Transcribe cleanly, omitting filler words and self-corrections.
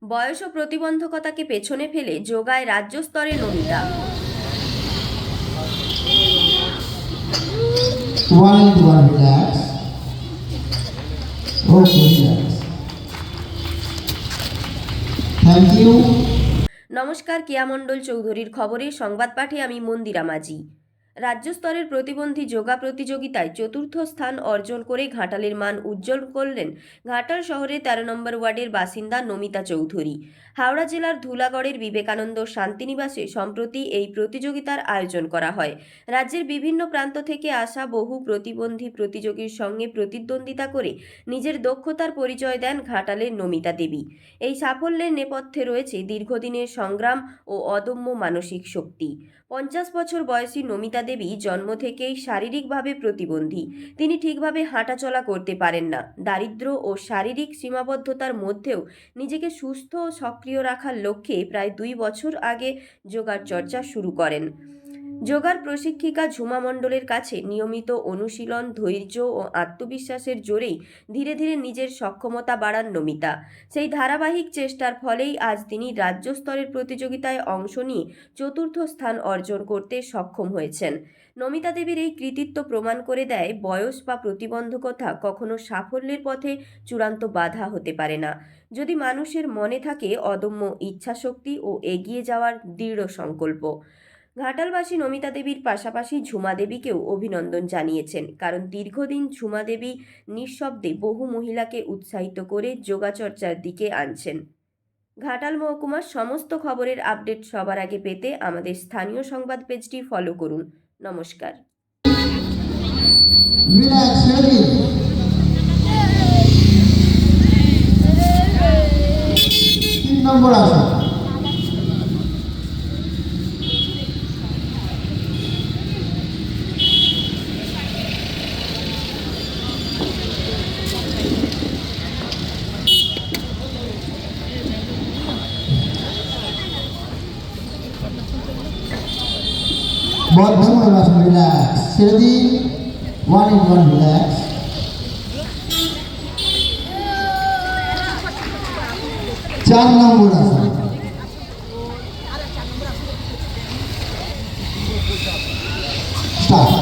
বয়স ও প্রতিবন্ধকতাকে পেছনে ফেলে যোগায় রাজ্য স্তরে Namita. One relax. Okay, relax. Thank you. নমস্কার, কেয়ামণ্ডল চৌধুরীর খবরে সংবাদ পাঠে আমি মন্দিরা মাঝি। রাজ্য স্তরের প্রতিবন্ধী যোগা প্রতিযোগিতায় চতুর্থ স্থান অর্জন করে ঘাটালের মান উজ্জ্বল করলেন ঘাটাল শহরের 13 নম্বর ওয়ার্ডের বাসিন্দা নমিতা চৌধুরী। হাওড়া জেলার ধুলাগড়ের বিবেকানন্দ শান্তিনিবাসে সম্প্রতি এই প্রতিযোগিতার আয়োজন করা হয়। রাজ্যের বিভিন্ন প্রান্ত থেকে আসা বহু প্রতিবন্ধী প্রতিযোগীর সঙ্গে প্রতিদ্বন্দ্বিতা করে নিজের দক্ষতার পরিচয় দেন ঘাটালের নমিতা দেবী। এই সাফল্যের নেপথ্যে রয়েছে দীর্ঘদিনের সংগ্রাম ও অদম্য মানসিক শক্তি। 50 বছর বয়সী নমিতা দেবী জন্ম থেকেই শারীরিকভাবে প্রতিবন্ধী। তিনি ঠিকভাবে হাঁটাচলা করতে পারেন না। দারিদ্র্য ও শারীরিক সীমাবদ্ধতার মধ্যেও নিজেকে সুস্থ ও সক্রিয় রাখার লক্ষ্যে প্রায় 2 বছর আগে যোগার চর্চা শুরু করেন। যোগার প্রশিক্ষিকা ঝুমা মণ্ডলের কাছে নিয়মিত অনুশীলন, ধৈর্য ও আত্মবিশ্বাসের জোরেই ধীরে ধীরে নিজের সক্ষমতা বাড়ান নমিতা। সেই ধারাবাহিক চেষ্টার ফলেই আজ তিনি রাজ্য স্তরের প্রতিযোগিতায় অংশ নিয়ে চতুর্থ স্থান অর্জন করতে সক্ষম হয়েছেন। নমিতা দেবীর এই কৃতিত্ব প্রমাণ করে দেয় বয়স বা প্রতিবন্ধকতা কখনো সাফল্যের পথে চূড়ান্ত বাধা হতে পারে না, যদি মানুষের মনে থাকে অদম্য ইচ্ছাশক্তি ও এগিয়ে যাওয়ার দৃঢ় সংকল্প। ঘাটালবাসী নমিতা দেবীর পাশাপাশি ঝুমা দেবীকেও অভিনন্দন জানিয়েছেন, কারণ দীর্ঘদিন ঝুমা দেবী নিঃশব্দে বহু মহিলাকে উৎসাহিত করে যোগাচর্চার দিকে আনছেন। ঘাটাল মহকুমার সমস্ত খবরের আপডেট সবার আগে পেতে আমাদের স্থানীয় সংবাদ পেজটি ফলো করুন। নমস্কার। Relax, ready. 3 নম্বর আসন। বর্ধমান আসন, রিল্যাক্স, ছেড়ে দিন। 1 in 1 রিল্যাক্স। 4 নম্বর আসন। স্টার্ট।